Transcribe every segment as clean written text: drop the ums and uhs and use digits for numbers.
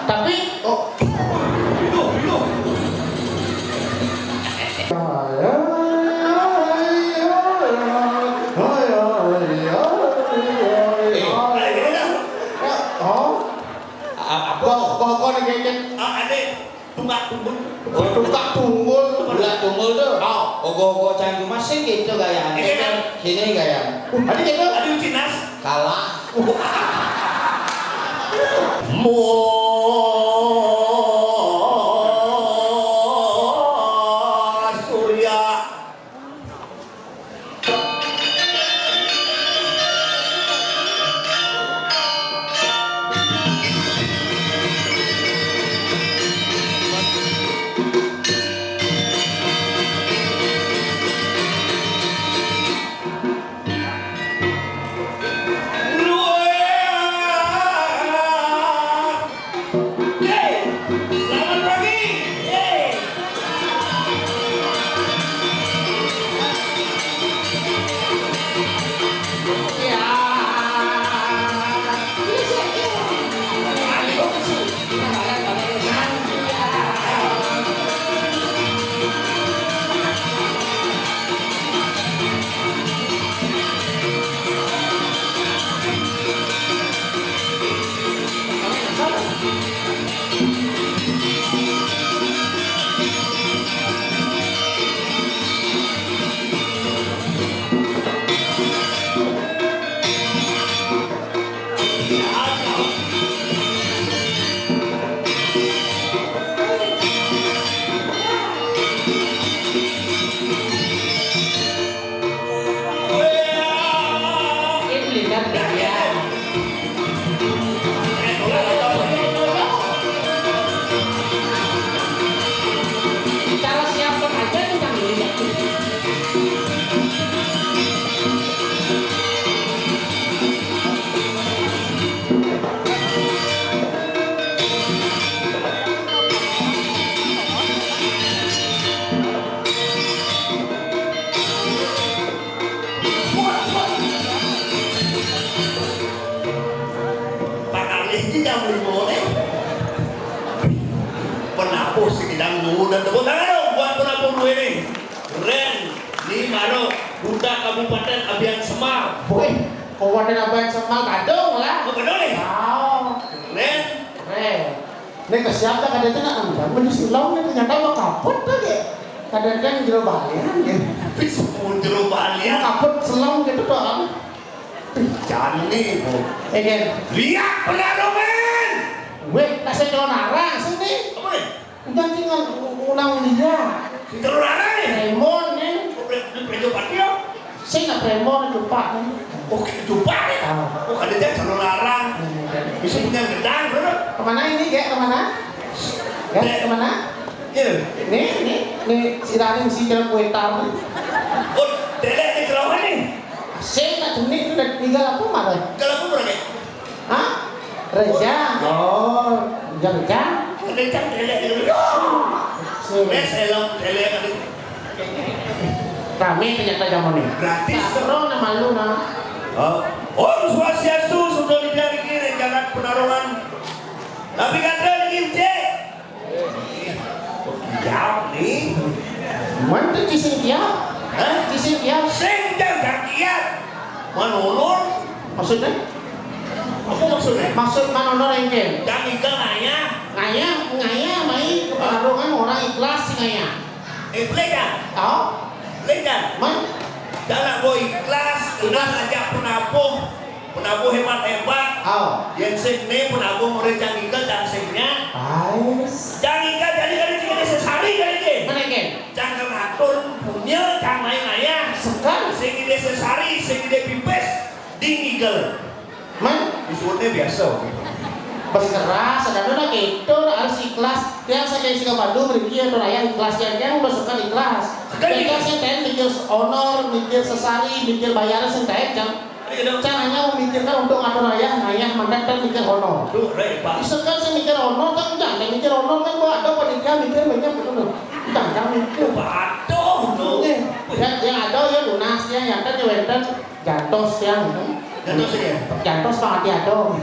Tapi Oh, itu. Kok ngekek Ade tunggak tunggul. tukak tunggul, bulat tunggul tuh. Ogo-ogo canggih masih gitu gayanya. Sini gaya. Ada gitu? Ade Cinas. Kalah. Surya. Selamat pagi. Cara siapkan aja tentang ini. Pak Ali ini jam 5 penapuh sekidang dulu dan tepuk tangan dong buat penapuh dulu ini. Keren. Ini Mano, Duta Kabupaten Abian Semar. Woi, kawasan abang semal kadung lah. Oh, betul nih. Keren. Keren. Ini kesiapkan kadang-kadang nak nambah menyusulong ini ternyata mau kaput lagi. Kadang-kadang jero balian ya. Bisa muncul balian. Kaput selong gitu doang. Jangan nih. Kan. Lihat pengarumen. Weh, kasih kalau narang sini. Apa nih? Udah tinggal ulang dia. Si telur anak nih. Remon nih. Ini prejo patio. Saya nggak remon itu pak nih. Oke, jumpa nih. Oh, ada dia telur larang. Bisa punya gedang, bro. Kemana ini Gek? Kemana? Gek kemana? Iya. Nih si Raning si jalan kue tar. Oh, telek nih kelawan nih. Saya nggak jenis itu udah tinggal apa marah? Kalau aku berani. Hah? Reja. Oh, Reja. Reja telek nih. Mes elok telek tadi. Rame ternyata zaman ini. Gratis. Terus nama lu nah. Om Swastiastu sudah didari jangan penarungan. Tapi kata ingin cek. Jauh nih. Mana cising tiap? Hah? Cising tiap? Sing jangan kiat. Manulur. Maksudnya? Apa maksudnya? Maksud manonor engkel? Jangan ikan nanya. Ngaya mai kepenarungan orang ikhlas sih ngaya. Lekan. Tahu? Lekan. Man? Jangan gue ikhlas. Tenang aja penabuh. Penabuh hebat-hebat. Tahu? Yang sini penabuh murid jangan ikan dan singnya. Ais. Jangan ikan jadi jika sesari kali ini. Mana engkel? Jangan atur punya jangan main ayah. Sekali. Sing ide sesari, sing ide pipes, dingigel. Man? Disebutnya biasa. Berkeras, ada nona gitu harus ikhlas. Yang saya kasih ke Bandung, Riki atau Raya ikhlas yang masukkan ikhlas. Ikhlas yang tadi mikir honor, mikir sesari, mikir bayaran yang tadi jam. Caranya memikirkan untuk ngatur ayah mandat dan mikir honor. Tuh, repot. Misalkan saya mikir honor, kan jangan mikir honor kan gua ada pernikahan mikir banyak betul. Jangan mikir. Waduh, tuh. Yang ada ya lunas ya, yang tadi wenten jantos yang. Jantos ya. Jantos Pak Atiado.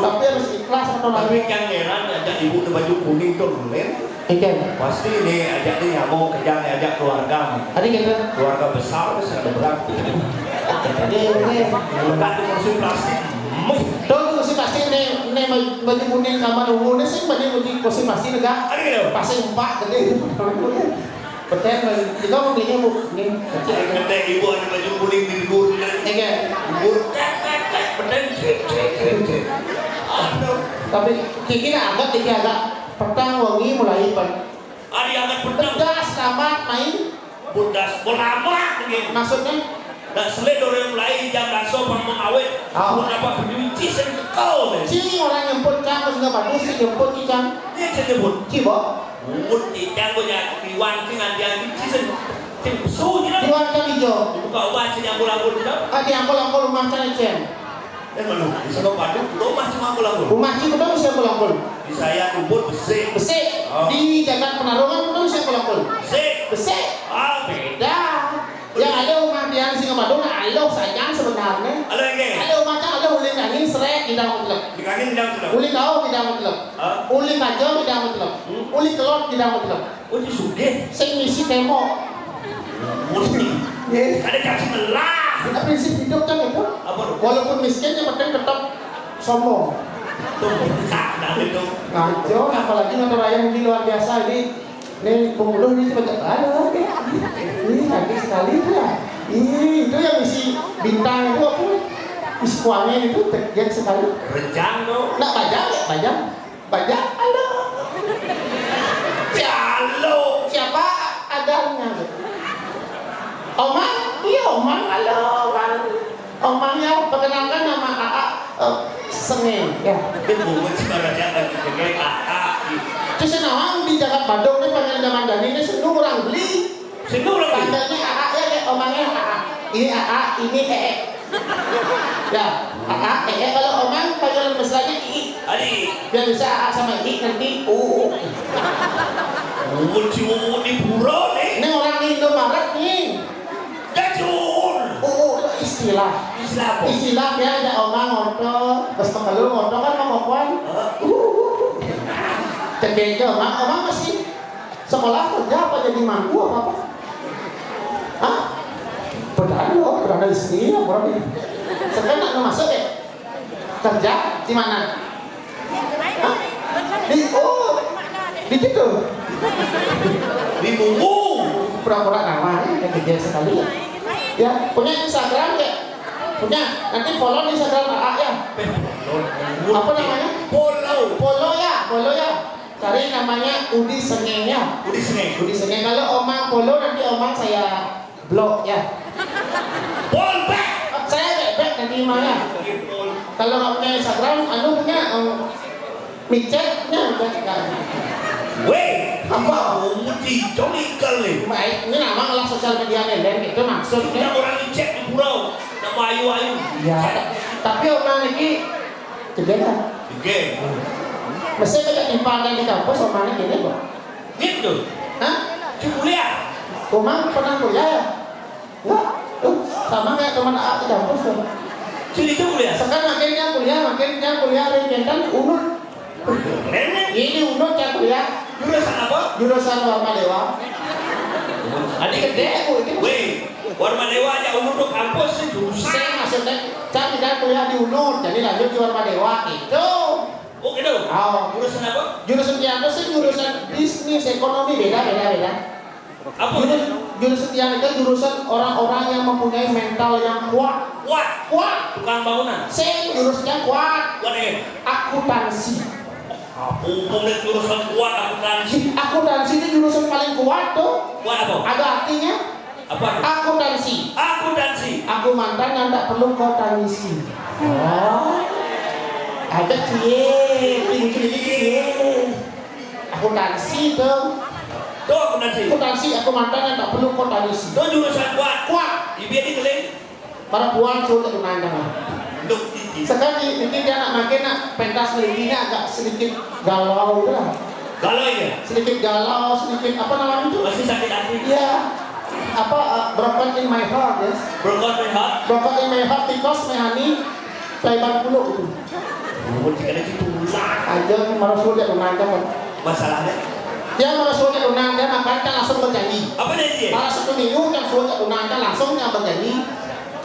Tapi harus ikhlas atau Tapi lagi. yang heran ajak ibu di baju kuning tuh Len. Ikan. Pasti nih ajak nih nyamuk kerja nih ajak keluarga nih. Ada kita. Keluarga besar bisa ada berapa? Jadi ini. Bukan di kursi plastik. Tuh kursi plastik nih baju kuning sama nunggu nih sih baju kursi plastik enggak. Ada gitu. Pasti empat gede. Betul, kita mau belinya bu, ini kecil. Kata ibu ada baju kuning di gur. Ikan. Gur. Betul. Aduh. Tapi kiki agak petang wangi mulai pen. Ada yang agak pedang. Pedas tamat main. Budas lama nih. Maksudnya Dan selain orang lain jam baso pamong awet. Oh. Pun apa penyuci sentekau nih. si orang jemput cang nggak bagus sih jemput cang. Dia cenderung. Si bo. Mungkin tidak punya diwan dengan dia cuci sen. Temsu je lah. Diwan cang hijau. Buka ubah sini angkul-angkul tidak. Angkul rumah cang ceng. Malu. Di sana padu rumah cuma angkul-angkul. Rumah cing udah mesti angkul. Di saya kumpul besi. Besi. Oh. Di jalan penarungan udah mesti angkul. Besi. Besi. Ah, Beda. Yang ada rumah dia di Singapura alo sayang sebenarnya. ada yang Ada rumah cang ada uling angin seret di dalam teluk. di kaki tidak sudah. Uli kau tidak betul. Ah, Uli kajo tidak betul. Uli telur tidak betul. oh di suge. Sing misi temo. Murni. Ya. Ada caci melah. Kita prinsip hidup kan itu. Apa tu? Walaupun miskin yang penting tetap sombong. Tuh, tak dah itu. Ngaco, apalagi motor ayam di luar biasa ini pemuluh ini coba ada ini cantik sekali itu ya. Itu yang isi bintang itu apa? Isi kuahnya itu terjadi sekali. Rejang tu. Nak bajang, halo. Jalo. Siapa adanya? Omang, iya Omang, halo Omang. Omangnya perkenalkan nama AA Sengeng, ya. Itu bukan sekarang jangan dijaga kakak. Terus nawang di Jakarta Bandung nih panggil zaman Dani ini seneng orang beli. Sendu lagi. Panggilnya AA ya, kayak Omangnya AA. Ini AA, ini EE. Ya, AA, EE. Kalau Omang panggil mesranya II. Adi. Biar bisa AA sama I nanti UU. Muncul di pura ni. Ini orang Indomaret nih. Gajul. UU itu istilah. Islam. Istilah dia ada Omang ngoto, terus pengeluh ngoto kan mengokon. Terjadi Omang masih sekolah kerja apa jadi mangku apa? Hah? Berada di sini ya, berada. Sekarang nak masuk ya? Kerja di mana? Hah? Di situ. Di bumbu. Pura-pura namanya yang kejadian sekali. Ya, punya Instagram ya? Punya. Nanti follow di Instagram AA ya. Apa namanya? Polo ya. Cari namanya Udi Sengeng ya. Udi Sengeng. Kalau Omang Polo nanti Omang saya blok ya. Polback. Saya back nanti mana? Kalau nggak punya Instagram, punya micet punya enggak. Weh, Apa? Mudi joli kali. Baik, ini nama lah sosial media lain itu Sudah maksudnya. orang dicek di pulau. Nama ayu-ayu. Ya. Tapi Omang ini cedera. Oke. Mesti kita dipandang di kampus Omangnya gini kok. Gitu. Hah? Kuliah. Omang pernah kuliah ya? Enggak. Sama kayak teman AA di kampus tuh. Sini tu kuliah. Sekarang makin dia kuliah rencananya unut. Nenek. Ini unut yang kuliah Jurusan apa? jurusan Warma Dewa. Adik gede bu itu. Weh, Warma Dewa aja untuk kampus sih jurusan. Saya maksudnya saya tidak kuliah di unut, jadi lanjut di Warma Dewa itu. Oh gitu. Oh, Jurusan apa? jurusan yang sih jurusan bisnis ekonomi beda. Apa? Jurusan yang itu jurusan orang-orang yang mempunyai mental yang kuat. Kuat. Tukang bangunan. Saya jurusnya kuat. Kuat ni. Akuntansi. Umum dan jurusan kuat akuntansi. Akuntansi itu jurusan paling kuat tuh. Kuat apa? Ada artinya Apa? akuntansi. Akuntansi. Aku mantan yang tak perlu kau tangisi. Oh, ada cie, cie. Akuntansi tuh. Tu akuntansi. Akuntansi aku mantan yang tak perlu kau tangisi. Tu jurusan kuat. Kuat. Ibu ni keling. Para puan sulit menandang. Duk tinggi. Sekarang ini dia nak makin nak pentas melitinya agak sedikit galau tu lah. Galau ya. Sedikit galau, sedikit apa namanya itu? Masih sakit hati. Ya, broken in my heart, yes. Broken my heart. Broken in my heart because my honey play bang puluh itu. Bukan jika ada tulang. Aja marasul dia unang kan. Masalahnya Dia marasul dia unang dia makan kan langsung bernyanyi. apa dia? Para satu minggu yang suruh dia unang kan langsung dia bernyanyi.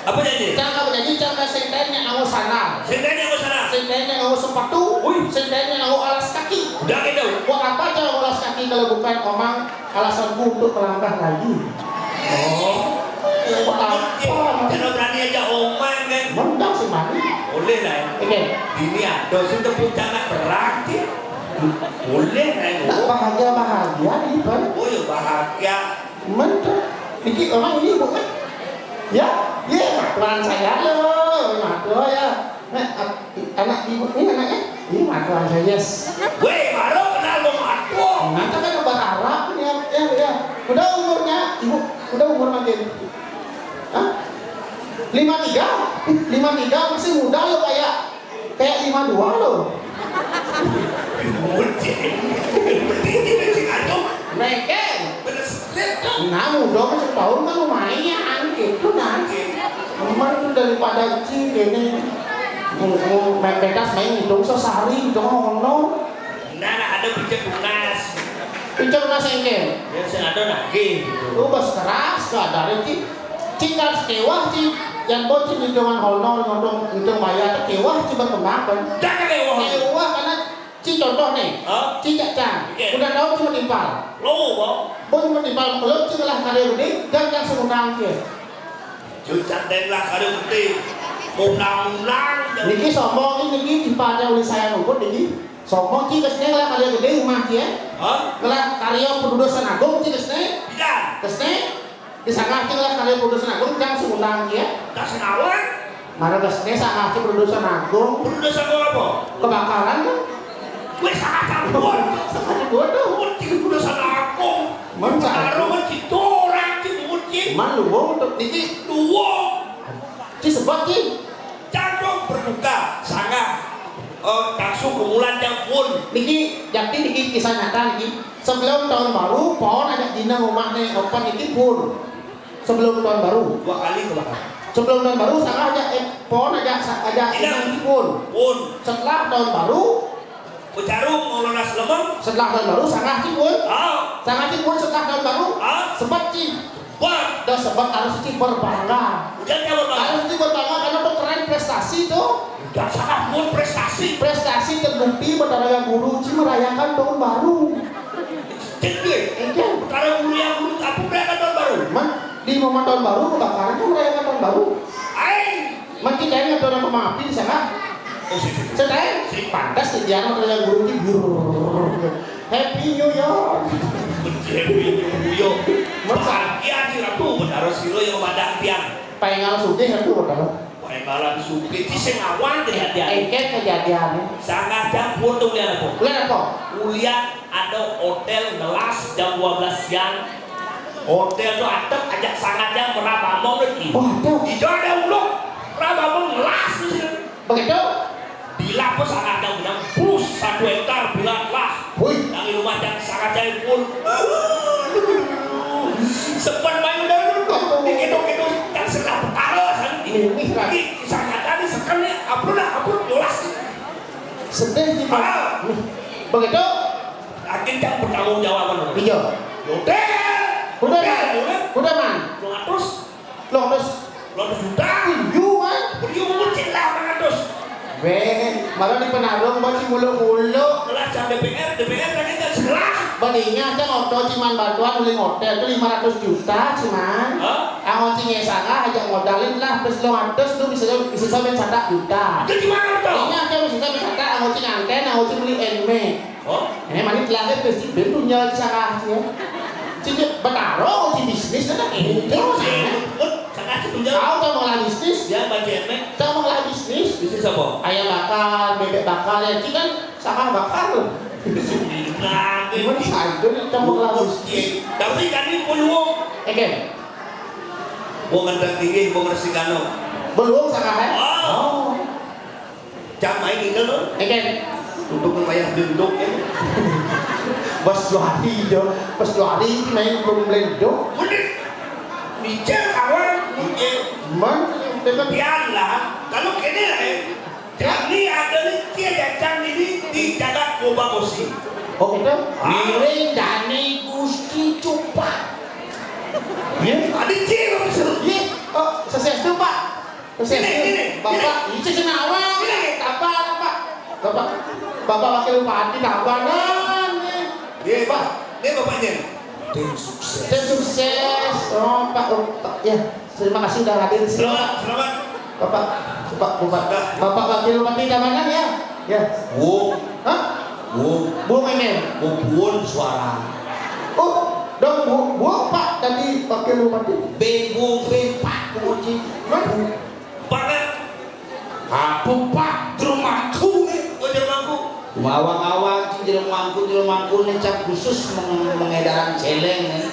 Apa dia? Jangan bernyanyi jangan sentenya ngau sana. Sendanya masalah. Sentenya ngau sepatu. Wih. Sentenya ngau alas kaki. Udah gitu. Buat apa aja alas kaki kalau bukan omang alasanku untuk melangkah lagi. Oh. Buat apa? Jangan berani aja omang kan. Mendang sih mani. Boleh lah. Oke. Ini ada sudah punya anak berarti. Boleh lah. Tak bahagia di depan. Oh ya bahagia. Mendang. Ini orang ini bukan? Ya, matuan saya loh, matuan ya. Anak ibu ini anaknya, ini matuan saya yes. Weh, baru kenal lo matu. Nanti kan berharap ya. Udah umurnya, ibu, udah umur makin. Hah? 53 masih muda lo kayak 52 lo. Mereka, nah muda masih tahun kan lumayan gitu nanti. Memang itu daripada cing ini mau bekas main hitung sehari hitung honor. Nah, ada pijak lunas. Pinjam lunas engkel. Ya, saya ada lagi. Lu bos keras gak dari cing harus kewah cing. Yang bocil hitungan honor hitung bayar kewah cing berkembang. Jangan Kewah karena cing contoh nih. Hah? Cing cang. Udah tahu cuma timpal. Lo bang. Bos cuma timpal belum cing lah karya gede dan yang seundang dia. Jucat dan lah kada gede. Undang-undang. Niki sombong ini timpalnya oleh saya numput niki. Sombong cing kesnya lah karya gede rumah dia. Hah? Kelah karya pendudusan agung cing kesnya. Tidak. Kesnya disangka cing lah karya pendudusan agung yang seundang dia. Tak senawan. Mara kesnya sangka cing pendudusan agung Udah sama apa? kebakaran kan. Weh sangat campur. Sangka cing bodoh. Mungkin udah sama aku. Masa Taruh mencit orang cik mungkin. man lu untuk niki Dua. ci sebab ci Candong berduka. Sangat. Langsung kemulan yang pun. niki jadi niki kisah nyata niki sebelum tahun baru pohon ada dina rumahnya open niki pun sebelum tahun baru 2 kali kebakaran. sebelum tahun baru sangat aja pohon aja dina niki pun Pun. setelah tahun baru Berjarum Maulana Lemeng. setelah tahun baru sangat ci pun Ah. sangat ci pun setelah tahun baru Ah. sebab ci Buat. dan sebab harus ci berbangga Udah kamu bang. harus ci berbangga karena tuh keren prestasi tuh Udah sangat pun prestasi. prestasi terbukti berdarah guru ci merayakan tahun baru. Jadi. Iya. Karena mulia guru aku merayakan tahun baru. Man, di momen tahun baru kebakaran itu merayakan tahun baru. Aing. Man kita ingat orang pemaafin di sana. Oh sih. Saya pantas di dia orang yang guru di Happy New Year. Yo. Bahagia sih ratu benar siro yang badak tiang. Pengal sugih itu betul. Pakai malam suki di sengawan kejadian. Engket kejadiannya. Sangat jam pun tuh lihat aku. Lihat apa? Kuliah ada hotel ngelas jam 12 siang. Hotel tuh atap ajak sangat jam merabamong lagi. Oh ada. Hijau ada uluk. Merabamong ngelas di sini. Begitu? Bila pun sangat jam bilang bus 1 hektar bilang lah. Wih. Yang rumah yang sangat jam pun. Sempat main udah dulu. Dikit-dikit yang serah petara. Ini kan. Ini sangat tadi sekali. Apa jelas. Sedih kita. Ah. Begitu? Akhirnya yang bertanggung jawaban. Iya. Hotel. Udah man. Lo ngatus. Lo terus. Lo juta. You man. Beliau mengucil lah ngatus. Malah di penarung masih mulu-mulu. Kelas jam DPR lagi kan sekolah. Badinya ada ngotot cuman bantuan beli hotel itu 500 juta cuman. Hah? Ang cing sanga aja modalin lah plus lo atas lu bisa sampai 100 juta. Itu gimana tuh? Badinya ada bisa sampai 100 ang cing angken ang cing beli enme. Oh, Ini manit lahir presiden punya sanga ya. Cing betaro cing bisnis kan itu. sangat setuju. Tahu tak mau lah bisnis? Ya bagiannya Tak mau lah bisnis? bisnis apa? Ayam bakar, bebek bakar ya cing kan sama bakar. Nah, Gimana sih itu kita mau lah bisnis? tapi kan ini peluang. Oke. Mau ngendang tinggi, mau ngersikano. Belum sanga ya? Oh, jam main ini loh. Oke. Untuk membayar dendok ya. Pas 2 hari jo, pas 2 hari main belum belendok. Bener. Bicara kawan, mungkin Man, dengan biarlah. Kalau kini lah, jadi ada nih kia jajang ini dijaga loba bosi. Oh gitu? Miring Dani Gusti Cupak. Iya? Adi ciro seru. Iya? Oh, sesuatu Pak. Ini. Bapak, ini senawang. Ini. Kabar Pak. Bapak wakil bupati Tabanan. Iya Pak, ini bapaknya. Tim sukses. Tim sukses. Oh Pak, ya terima kasih sudah hadir di sini Pak. Selamat. Bapak wakil bupati Tabanan ya. Ya. Wung, Hah? Bu Memen. Bubun suara. Oh, dong bu Pak tadi wakil bupati. Bebu Pak Kunci. Pak kan? Apa Pak? Rumahku nih. Oh jermangku. Awang-awang jelmangku nih cap khusus mengedaran celeng nih.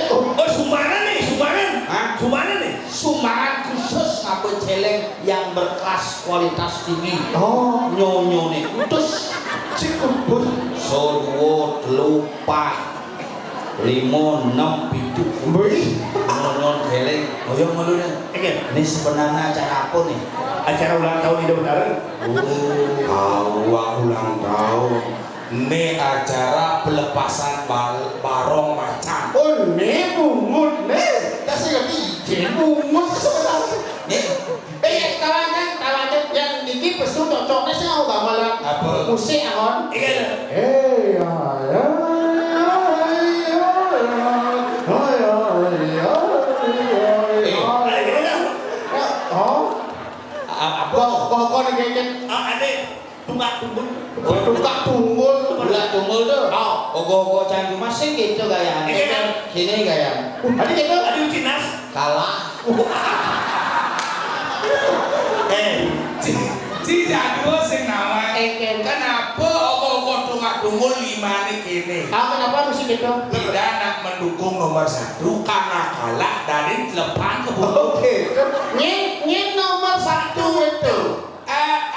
Oh, Sumbangan nih, sumbangan. Hah? Sumbangan nih. Sumbangan khusus apa celeng yang berkelas kualitas tinggi. oh, Nyonyo nih kudus. cikubur. Sorwo lupa. 5 6 7 Beri. non celeng. Oyong malu nih. Oke, Ini sebenarnya acara apa nih? acara ulang tahun di Daun. Awak ulang tahun. Ini acara pelepasan barong macan. Oh, ne bungut ne. Kasih lagi ijen bungut sebenarnya. Nih, Tawanan yang ini pesu cocoknya sih aku gak malah Apa? musik akon. Iya. Ada gimana? apa? Kok ngegek Ada tunggak tumbul. tukang tunggul. Bulan tunggal tuh. Ogo-ogo canggih masih gitu gaya. Iya kan? Sini gaya. Ada gitu. Ada ucinas. Kalah. Tidak dua sing nama Eken. kenapa ogo-ogo tunggal-tunggal 5 nih kini Kenapa mesti gitu? tidak nak mendukung nomor 1 karena kalah dari 8 ke bawah. Oke. Nyet nomor 1 itu.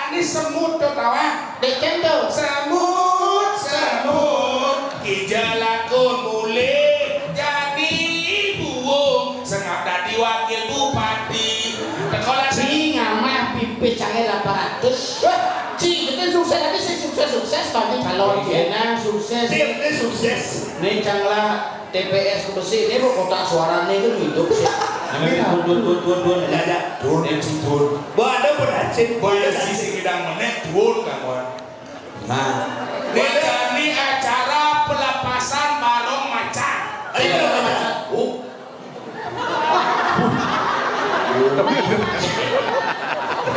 Ini semut tuh tahu Deken tuh. semut kijalakun mulai jadi buung sengap tadi wakil bupati sekolah Si ngamah pipi canggih 800. Ci, itu sukses tadi sih sukses bagi calon jenang sukses. Tim ini sukses. Ini canglah TPS Besi ini bu kotak suaranya itu hidup sih. Namanya dun. Ada. Dun MC Dun Ada berhasil. boleh sisi kita menek Dun kawan. Nah, Ini acara pelepasan barong macan. Ayo macan.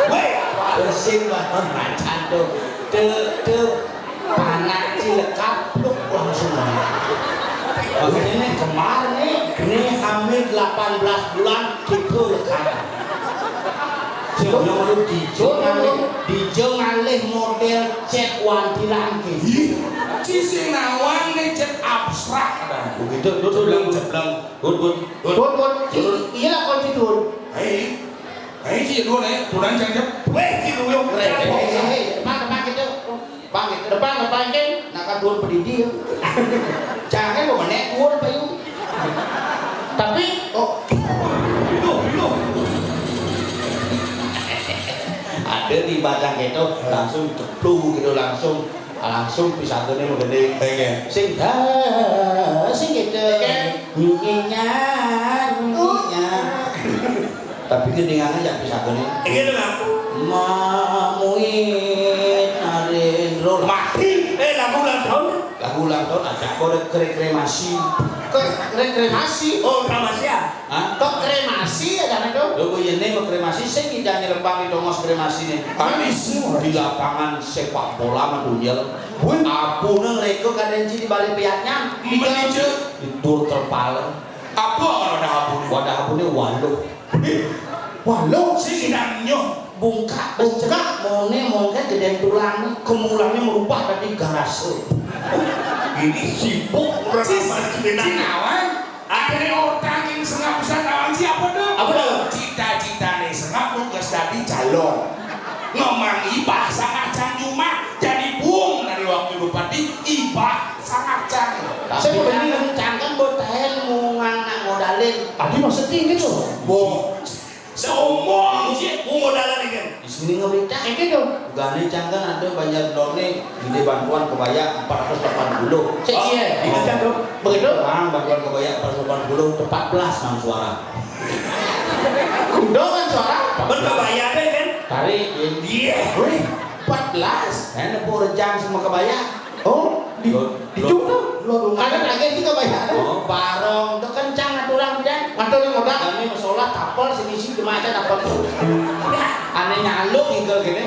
Woi, bersin banget macan tuh. Panak cilekat pluk langsung. Makanya ini kemarin ini hamil 18 bulan gitu lekat. Yang lu dijo ngalih model cek wanti lagi. Sisi nawang nih cek abstrak ada. Begitu, jeblang. Bun. Iya kunci dun. Hei, si Dun Dunan jangan woi, kidu yo. Depan gitu. Depan kan. Nak dun pedidi. Jangan mau menek dun payu. Tapi Itu. Ada di badan gitu langsung ceplung gitu langsung pisahnya mau gede sing gitu nyinya tapi kedengarannya jangan pisahnya Ini lah. mamuin arendro mati. Lagu ulang tahun. lagu ulang tahun ada korek kremasi kremasi. Oh, Ramasya. hah? Kok kremasi ya kan itu? Lho ini mau kremasi sing tidak nyerempang itu ngos kremasi nih. Panis. Di lapangan sepak bola madunya. Apune reko kadenci di balik piatnya. Menijek. Itu terpalen. Apa kalau ada abu? Wadah apune waluh. Walau Si sedang nyoh. Bungkak mone gede tulang kemulangnya merubah tadi garase. Ini sibuk orang Ramasya. Cinawan. Ada orang yang sengap besar nawang siapa dong? Apa dong? Cita-cita nih sengap nugas dari calon. Ngomong ibah sangat cuma jadi buung dari wakil bupati ibah sangat canggih. Tapi ini kencangkan botahen nganak modalin. tadi mau sedih gitu. Bo, seumur Mau modalan ini kan? Di sini ngeberita. Gitu. Gani Cangkan ada banyak doni di bantuan kebaya 480. Cek iya. Itu Cang. Begitu? Bang, bantuan kebaya 480 14 mang suara. Kundangan suara. Berkebaya deh kan? Tarik, Iya. Wih, 14. enak pun rejang semua kebaya. Oh, di juga. Karena lagi juga banyak. Oh, barong, itu kencang aturan dan. Ngatur yang udah. Kami masalah tapol sini cuma aja dapat. Aneh nyaluk gitu gini.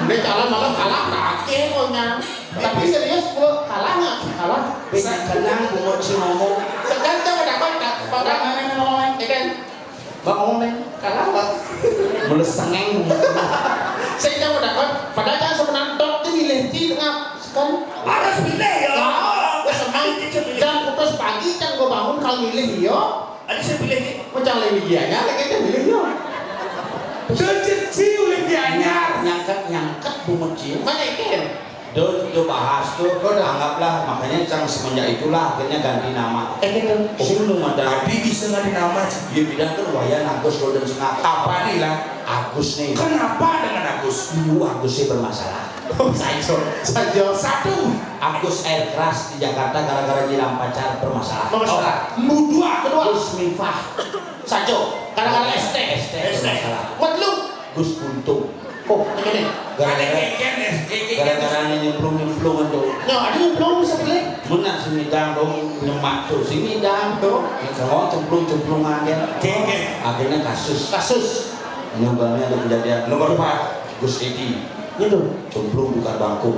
Dia calon malah kalah kaki pokoknya. Tapi serius bro, kalah nggak? Kalah. Bisa kenang bumut si ngomong. Sekarang kita dapat pada mana ngomong, ya kan? Bang ngomong Kalah nggak? mulus sengeng. Saya jangan dapat. Padahal jangan sebenarnya dok itu milih di tengah kan. Harus pilih ya. Gue senang. Jangan putus pagi, jangan gue bangun kalau milih yo. Ada saya pilih nih. Macam lebih dianya, kayaknya milih yo. Kecil lebih anyar. Nyangkat bumut si. Mana ikan? Itu bahas tuh, anggaplah makanya Cang semenjak itulah akhirnya ganti nama. Sungguh ada. Tapi bisa nggak dinama sih? Dia bilang kan wayan Agus Golden Sengat. Apa nih lah? Agus nih. Kenapa dengan Agus? Dulu Agusnya bermasalah. Saja. Satu. Agus air keras di Jakarta gara-gara nyiram pacar bermasalah. Bermasalah. Dua. Kedua. Gus Mifah Sajo. Kadang-kadang ST. ST bermasalah. Wadlu. Gus Buntung Oh, ini. gara-gara nyemplung itu. Nah, ada yang belum bisa pilih. Menang si Midang dong nyemak tuh si Midang tuh. Kalau cemplung aja. Akhirnya kasus nyobalnya ada kejadian nomor 4 Gus Edi Itu. cemplung bukan bangku.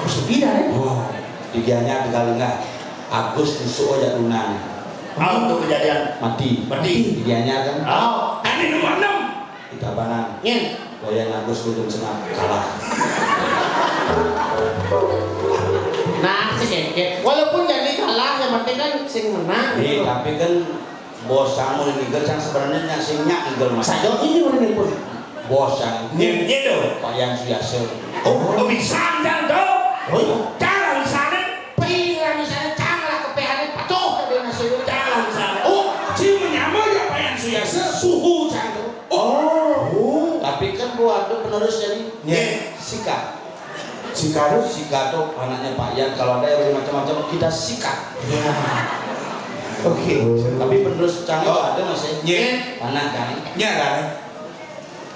Sepida ya. Wah, tigianya tinggal enggak. Agus tusuk aja lunan. Untuk kejadian Mati. Tigianya kan. Oh, Ini nomor 6. Kita banang. Nyen. Wayan Agus Golden Sengat kalah. Nah, si walaupun jadi kalah, yang penting kan sing menang. Tapi kan bos kamu ini kan sebenarnya yang singnya igel mas. Sajo ini mana nih pun? Bos yang ini tuh. Pak yang biasa. Oh, bisa Cang tuh. Oh iya. Jangan misalnya. Pila misalnya canggah kepehannya patuh dari nasi. Jangan misalnya. Oh, cium menyamar ya Pak yang suyasa suhu canggih. Oh. Tapi kan buat tuh penerus jadi sikat. Sikat tuh anaknya Pak Yan. Kalau ada yang macam-macam kita sikat. Oke. Tapi penerus canggih ada masih. Anak kan?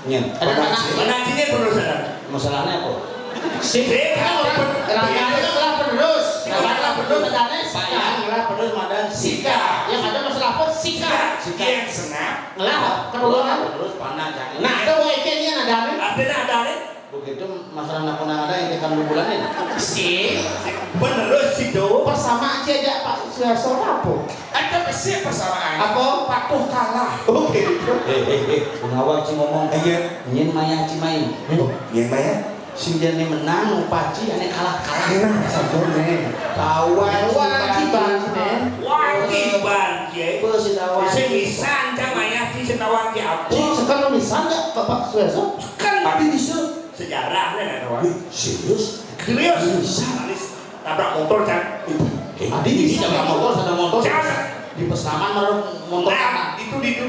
Nyen. Ada mana? Mana sini perusahaan? Masalahnya apa? Si orang rangkanya adalah penerus. Rangkanya penerus katanya Pak Yan adalah penerus madan Sika. Yang ada masalah apa? Sika. Yang senang. Ngelah kebetulan. Terus panah canggih. Nah, ada weekendnya ada nih. Ada nih. Begitu masalah nakunang ada yang tekan bulan ini. Si Penerus itu. bersama aja Pak Suyaso apa? Ada besi persamaan. Apa? Patuh kalah. Oke. Pengawal ci ngomong nyen maya ci main. Yang mana? Si jane menang paci ane kalah. Nah, satu nih. Tawa Wajiban nih. Wajiban ya. Apa si tawa? Semisan Cang Maya di senawang ki apa? Sekarang bisa nggak Bapak Suyaso? Kan Tapi bisa. sejarah nih kawan. Serius? Serius. Tabrak motor Cang. Tadi bisa nggak motor ada motor. Jangan. Di pesaman malah motor Nah, itu di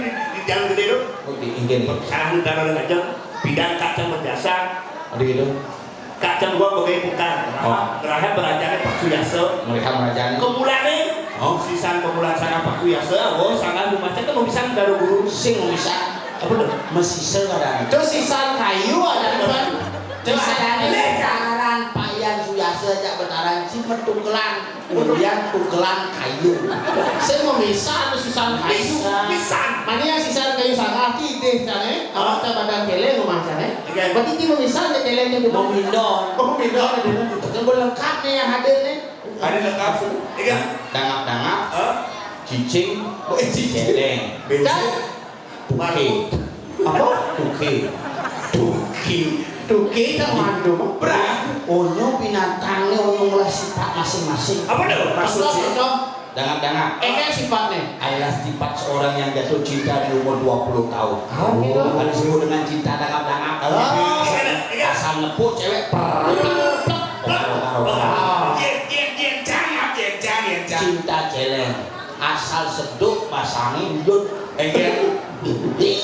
jalan gede itu. Oh di ingin. Salah negara aja. Bidang kacang berjasa. Ada gitu. Kacang gua bagai bukan. Terakhir berajarnya Pak Suyaso. Mereka merajani. Kemulan nih. Oh. Sisan kemulan sana Pak Suyaso. Oh, sangat lumayan kan mau bisa dari guru. Sing bisa. Apa tuh? Masih serada. Terus sisa kayu ada di depan. Terus ada nih. Betaran payan suyase aja betaran si metukelan. Kemudian tukelan kayu. Saya mau bisa atau sisa kayu. Bisa. Mana yang sisa kayu sangat ide sana? Awak tak badan kele rumah sana. Berarti dia mau bisa ada kelenya di bawah. Momindon. Oh, beda ada di mana? Kan lengkap nih yang hadir nih. Ada lengkap. Iya. Dangap-dangap. Cicing. Cicing. Celeng. Dan Tuke. apa? Tuki kan mandu. Onyo binatangnya onyo mulai sifat masing-masing. Apa tuh? Maksudnya itu. Dangap-dangap. Ini sifatnya. Adalah sifat seorang yang jatuh cinta di umur 20 tahun. Oh, gitu. Ada disebut dengan cinta dangap-dangap. Asal nepuk cewek cinta celeng. Asal seduk pasangi yud. Yud.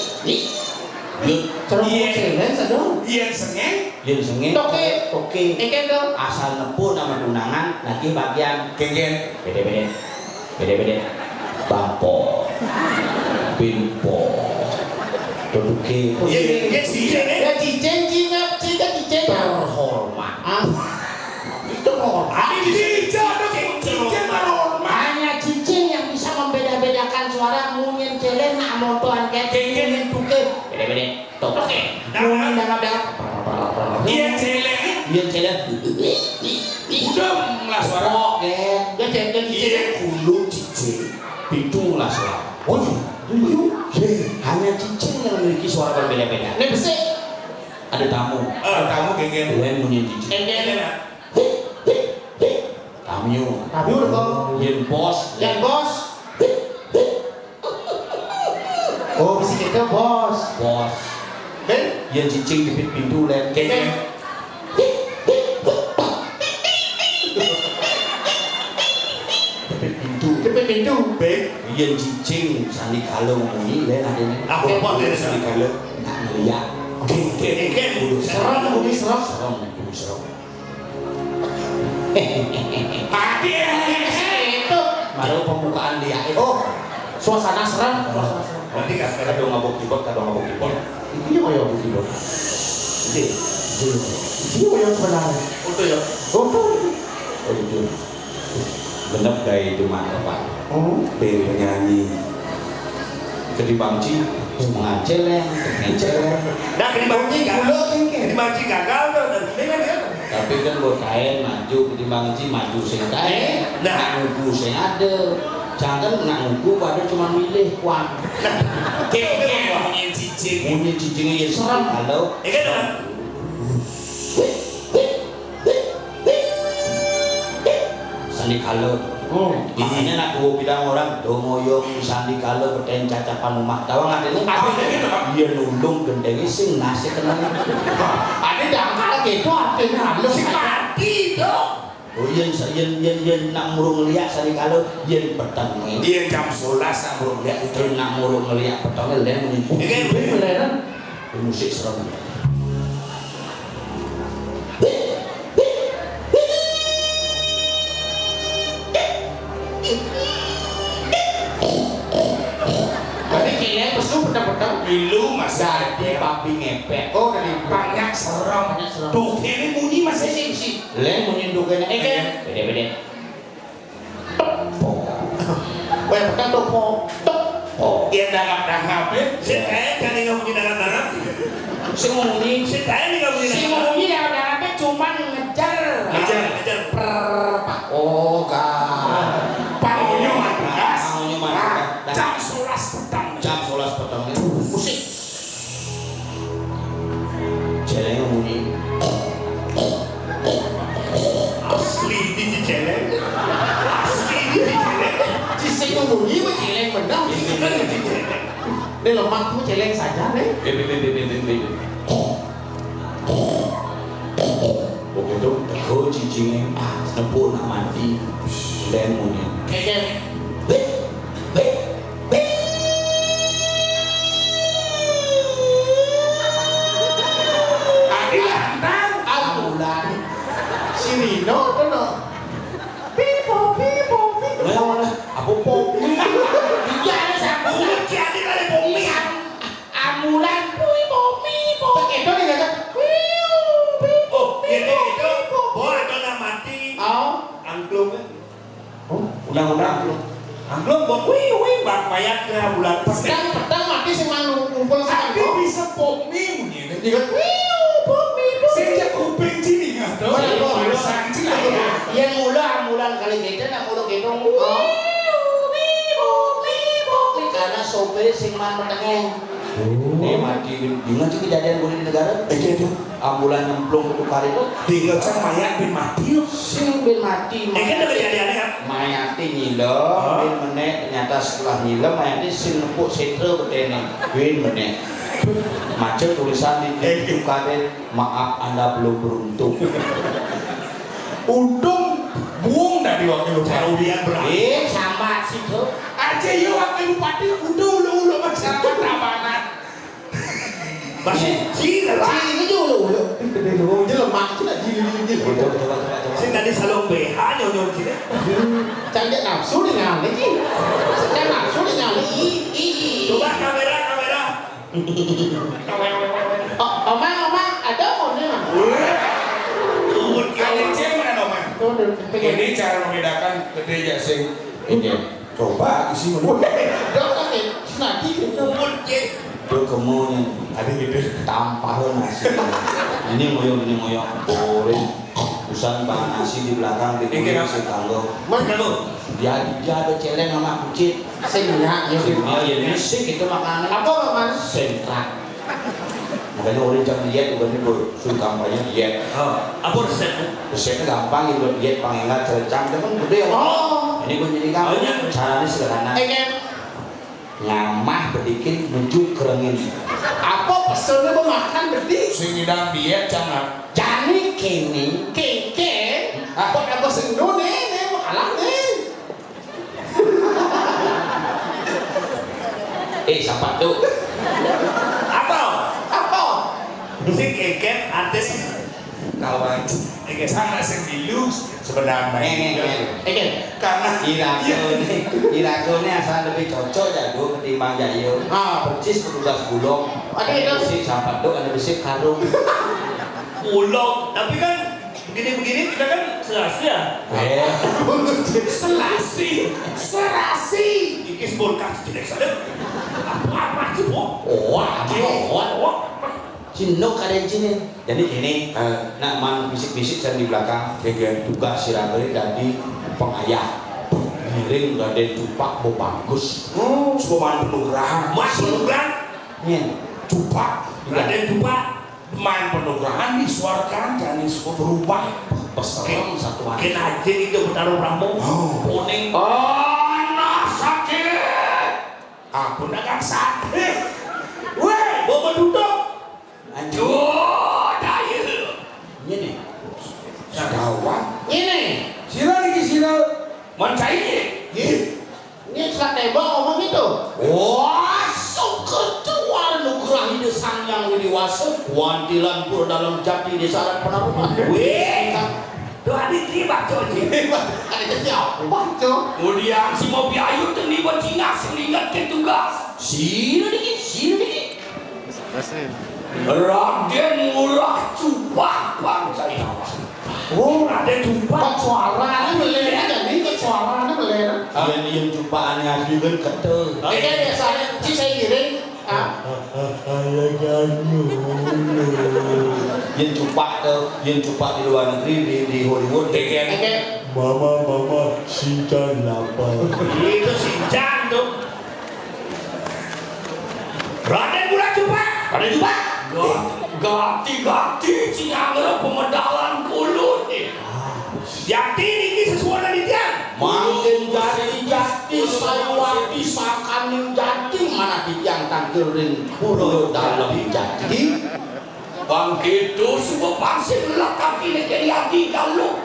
Terus celeng sedang. Yang sengeng. yen sengit Toke. oke Eken dong. asal nepu nama tunangan nanti bagian Genggen. bede bampo pimpo duduke Iya cincin Ya cicing cingap cicing. terhormat Ah. Itu hormat. Cincin dong, cincin hormat. Hanya cicing yang bisa membeda-bedakan suara mungkin celeng nak motoan kayak mungkin tuke. Bede toke. Mungkin dangap-dangap. Iya celeng. yen celeng Udah lah suara. oke Ya celeng Iya cicing. kulo cincin. pitung lah suara oh hanya cicing yang memiliki suara berbeda-beda Ini besi. ada tamu Kamu genggen. yen punya cicing Eken. tamu Tapi udah kok. yen bos Yang bos. Oh, bisi kita bos. bos Dan yen cicing di pintu len Genggen. depit pintu depan pintu. Baik. yen cicing sandi kalau ngomongin len ada nih Apa buat dari sandi sana? kalau nak ngeliat Genggen. Serem bumi serem. serem bumi serem Padi. Itu. baru pembukaan dia Oh, suasana serem. Nanti kasih. kadang ngabuk keyboard Ini kok ya begini. Jadi, Ini kok yang sebenarnya. Untuk ya. Oh, oh itu genep dari cuma apa? oh. Penyanyi kedibangci mengaceleng, mengaceleng. Nah, dimangci gagal tuh. Dan ini kan Tapi kan buat kain maju kedibangci maju sing kain, Nah. nak nunggu sing ada. Jangan nak nunggu pada cuma milih kuang. Genggen punya cincin. Punya cicingnya ya serem kalau ini kan sandi kalau. Makanya nak gua bilang orang dongoyong sandi kalau beten cacapan rumah tahu nggak ini? Apa gitu, Pak? Iya nulung gendengnya sing nasi kenal. Ada dangkal gitu artinya halus. Si mati dong. Oh iya nak murung ngeliat sandi kalau iya petang ini. Dia jam 11 nak belum lihat itu. Iya nak murung ngeliat petangnya lain menipu. ini kan Beneran. Musik serem. Jadi kayaknya besu petang-petang. Dulu masih Jadi ada. papi ngepek. Oh, dari Banyak serem. Banyak serem. Tuh ini bunyi masih. besi. Lain menyinduknya Eken. beda-beda. Oh, yang petang tuh po. Tok. Oh, Dia dangap-dangap ya. saya kan nggak mungkin darah. Si ngomongin. Saya nggak mungkin Si darah. ngomongin dangap-dangapnya cuma ngejar. Ngejar. oh kan. Panggungnya matas. Panggungnya matas. Nah, jam 11 petang. Jam 11 petangnya. Musik. Jeleng bunyi. Asli di celeng. Asli di celeng. Si ngomongin mah celeng benar. Ini lemak tuh celeng saja nih. Begitu teko cicingnya nepuk nak mati. Lain bunyi. Kayaknya. Adi lantang. Amulan. Si Rino tuh no. Pipo. Lah, apa pop? Iya ada sambung. Udah kiai kali bumi. Amulan. Pipo. Itu nih kata. Oh, itu. Boy, ada mati. Oh. Angklung kan? Undang-undang. Angklung buat bang mayat ke bulan pas. Petang mati si manu ngumpul Tapi sama. bisa pomi bunyi. Dia kan. Sejak kuping sini nggak tahu. Pasang celana. Yang mula kali kita nak mulu gitu. Karena sopir sing man metengeng. Nih mati dengan sih kejadian boleh di negara. Ambulan nyemplung ke tukar itu. Tinggal cang mayat bin mati. Sing bin mati. Ini kan ada kejadiannya kan? Mayati nyilem, bin menek ternyata setelah nyilem mayati sing nepuk setre betene. Bin menek. Macet tulisan di tukare maaf Anda belum beruntung. Untung buang dari wakil bupati. Kerugian berarti. Sambat sih tuh. Aja ya wakil bupati udah ulu-ulu masyarakat Tabanan. Masih jila lah. Cili dulu. Gede dulu, lemak cila jili. Coba. Saya tadi salon BH nyonya sini. Canggih nafsu nih ngali sih. Saya nafsu nih ngali. Coba kamera. Oma, ada onnya. Ada cemen Oma. Ini cara membedakan gede ya sing ini. Coba isi menu. Dokter nih, nanti Tuh kemunya Ada gitu. tampah nasi. Ini moyong goreng. Usan bahan nasi di belakang di Ini si tanggo. Mana lu? Dia ada celeng sama kucing. Singnya, Oh ya ini sih itu makanan. Apa mas? Sentrak. Makanya orang jangan diet juga nih bro. Suruh kampanye diet. Apa resepnya? Resepnya gampang itu diet pangengat cerecang. Tapi gede ya. Ini gue jadi kamu. Caranya sederhana. Ngamah bedikin menuju kerengin. Apa pesannya mau makan bedi? Sing ngidang diet jangan. Jani kini, keke. Apa sing do nih mau kalah nih. Siapa tuh? Apa? Si keket artis Kawan, sana sing dilus sebenarnya. Karena Irago ini asal lebih cocok ya gue ketimbang Jayo. Percis petugas bulog. Ada besi sampah tuh, ada besi karung. Bulog, tapi kan begini kita kan serasi ya. Serasi. Iki sporkas tidak sadar. Apa sih bu? Cinok ada yang sini. Jadi gini, nak man bisik-bisik saya di belakang. Juga si Rageli tadi pengayah. Giring Raden Cupak mau bagus. Cuman penugrahan. Mas penugrahan. Cupak. Raden Cupak. Man penugrahan disuarakan dan disuruh berubah. Peserang satu hari. Kena aja itu bertaruh rambut. Kuning. Anak sakit. Aku dagang sakit. Weh, bawa duduk. Anjur. Dahil. Ini. Sedawat. Ini. Sila lagi sila. Mencari. Ini selat tembok ngomong gitu. Wah, ketua nugrah desan yang dewasa. Wantilan pur dalam jati di syarat penaruhan. Weh, tuh adik terima coci. Ada siapa baca? Kemudian si mobil ayu terlibat Cina seringat ke tugas. Sini dikit. Raden Murah Cupak bangsa Jawa. Oh, ada jumpa suara ini melena jadi ke suara ini melena. Yang cupaan asli kan kata. Oke, biasanya sih saya giring. Yang cupak di luar negeri di Hollywood. Oke. Mama Sincan lapar. Itu Sincan tuh. Raden Murah Cupak. Ganti Cina pemedalan kulut nih. Jati ini sesuatu di dia. Makin jati sayawati sakaning jati mana titiang tangkirin puro dalam jati. Bang gitu semua pasti letak ini ke hati kalau